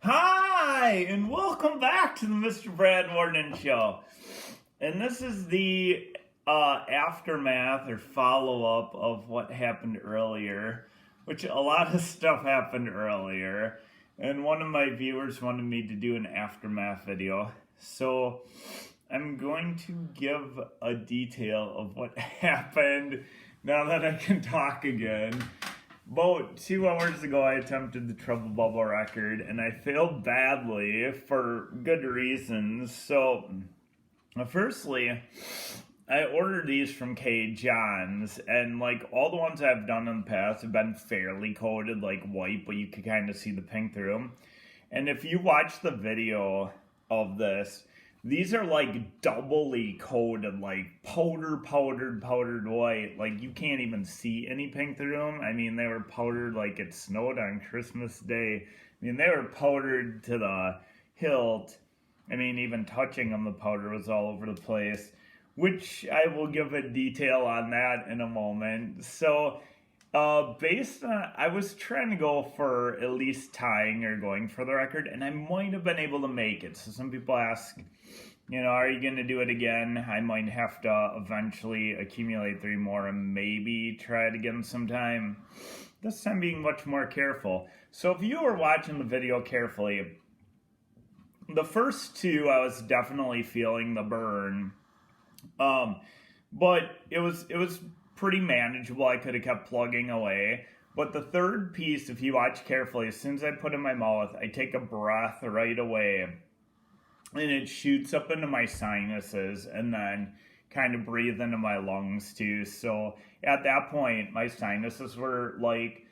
Hi, and welcome back to the Mr. Brad Worden Show. And this is the aftermath or follow-up of what happened earlier, which a lot of stuff happened earlier. And one of my viewers wanted me to do an aftermath video. So I'm going to give a detail of what happened now that I can talk again. About 2 hours ago, I attempted the Trouble Bubble record, and I failed badly for good reasons. So, firstly, I ordered these from K. John's, and like all the ones I've done in the past have been fairly coated, like white, but you could kind of see the pink through them. And if you watch the video of this, these are like doubly coated, like powdered white. Like you can't even see any pink through them. I mean, they were powdered like it snowed on Christmas Day. I mean, they were powdered to the hilt. I mean, even touching them, the powder was all over the place, which I will give a detail on that in a moment. So, based on, I was trying to go for at least tying or going for the record, and I might have been able to make it. So some people ask, are you going to do it again? I might have to eventually accumulate 3 more and maybe try it again sometime. This time being much more careful. So if you were watching the video carefully, the first 2 I was definitely feeling the burn. But it was pretty manageable. I could have kept plugging away. But the third piece, if you watch carefully, as soon as I put it in my mouth, I take a breath right away. And it shoots up into my sinuses and then kind of breathe into my lungs too. So at that point, my sinuses were like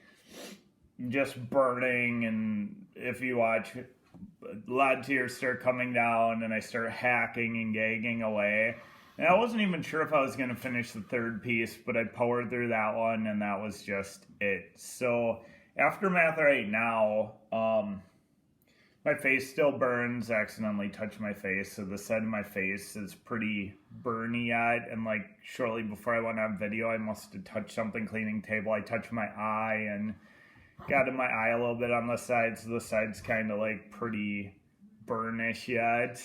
just burning. And if you watch, a lot of tears start coming down and I start hacking and gagging away. And I wasn't even sure if I was going to finish the third piece, but I powered through that one and that was just it. So aftermath right now, my face still burns. I accidentally touched my face, so the side of my face is pretty burny yet. And like shortly before I went on video, I must have touched something cleaning table. I touched my eye and got in my eye a little bit on the side, so the side's kind of like pretty burnish yet.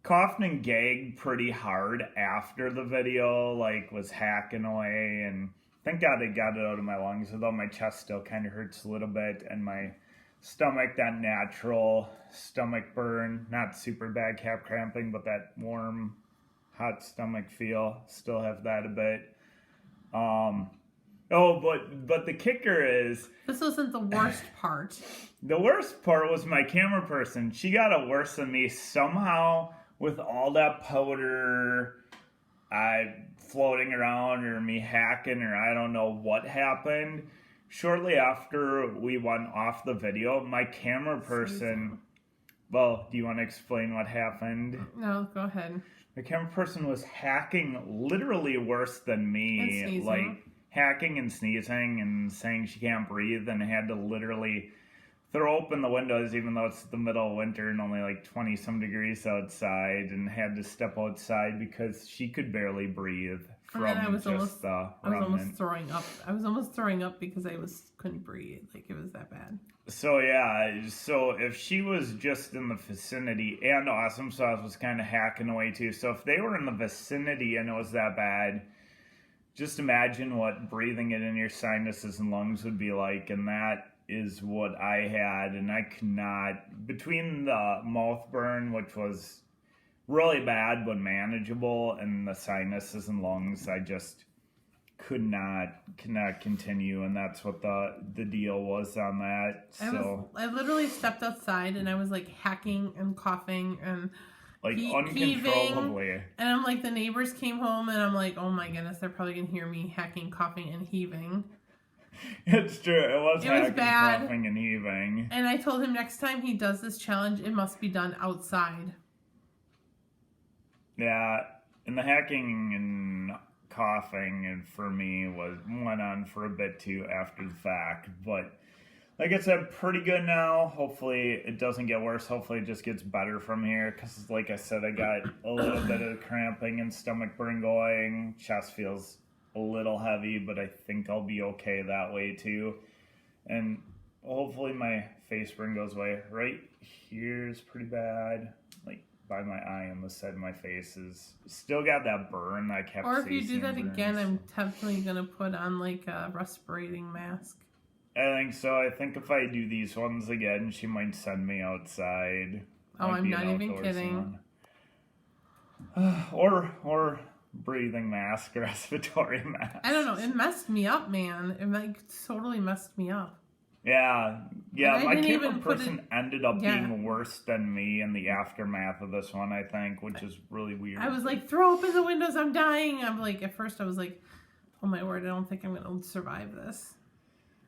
Coughed and gagged pretty hard after the video, like was hacking away, and thank God I got it out of my lungs, although my chest still kind of hurts a little bit, and my stomach, that natural stomach burn, not super bad calf cramping, but that warm, hot stomach feel, still have that a bit. But the kicker is... This wasn't the worst part. The worst part was my camera person. She got it worse than me somehow with all that powder floating around or me hacking or I don't know what happened. Shortly after we went off the video, my camera person... Well, do you want to explain what happened? No, go ahead. The camera person was hacking literally worse than me. And sneezing. Like hacking and sneezing and saying she can't breathe and had to literally throw open the windows even though it's the middle of winter and only like 20 some degrees outside, and had to step outside because she could barely breathe from almost throwing up. I was almost throwing up because I couldn't breathe. Like it was that bad. So yeah, so if she was just in the vicinity, and Awesome Sauce was kind of hacking away too, so if they were in the vicinity and it was that bad, just imagine what breathing it in your sinuses and lungs would be like, and that is what I had, and I cannot, between the mouth burn, which was really bad but manageable, and the sinuses and lungs, I just cannot continue, and that's what the deal was on that. I literally stepped outside and I was like hacking and coughing and like uncontrollably. Heaving. And I'm like, the neighbors came home and I'm like, oh my goodness, they're probably gonna hear me hacking, coughing, and heaving. It's true. It was hacking, bad. Coughing, and heaving. And I told him next time he does this challenge, it must be done outside. Yeah, and the hacking and coughing, and for me went on for a bit too after the fact. But like I said, pretty good now. Hopefully it doesn't get worse. Hopefully it just gets better from here. Because like I said, I got a little bit of cramping and stomach burn going. Chest feels a little heavy, but I think I'll be okay that way too. And hopefully my face burn goes away. Right here's pretty bad. Like by my eye on the side of my face is still got that burn. I kept. Or if you do that again, I'm definitely gonna put on like a respirating mask. I think so. I think if I do these ones again, she might send me outside. Oh, I'm not even kidding. Or breathing mask, respiratory mask. I don't know. It messed me up, man. It like totally messed me up. Yeah. My camera person ended up Yeah. being worse than me in the aftermath of this one, I think, which is really weird. I was like, throw open the windows, I'm dying. I'm like, at first I was like, oh my word, I don't think I'm going to survive this.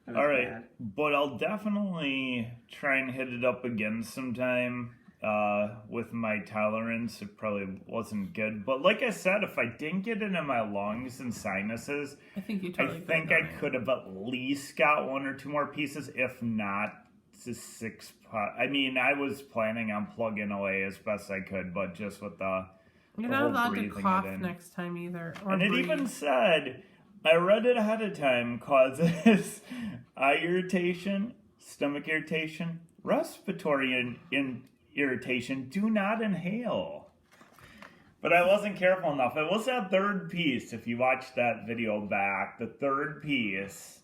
All right, but I'll definitely try and hit it up again sometime. With my tolerance, it probably wasn't good. But like I said, if I didn't get it in my lungs and sinuses, I think I could have at least got 1 or 2 more pieces, if not to 6. I mean, I was planning on plugging away as best I could, but just with you're not allowed to cough next time either. Or and breathe. It even said, I read it ahead of time, causes eye irritation, stomach irritation, respiratory irritation. Do not inhale. But I wasn't careful enough. It was that third piece. If you watch that video back, the third piece,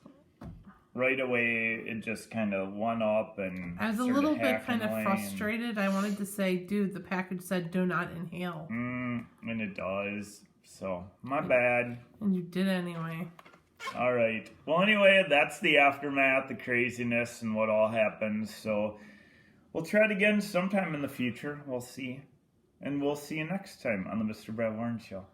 right away, it just kind of went up and I was a little bit kind of frustrated. I wanted to say, dude, the package said do not inhale. And it does. So, my bad. And you did anyway. All right. Well, anyway, that's the aftermath, the craziness, and what all happened. So, we'll try it again sometime in the future. We'll see. And we'll see you next time on the Mr. Brad Warren Show.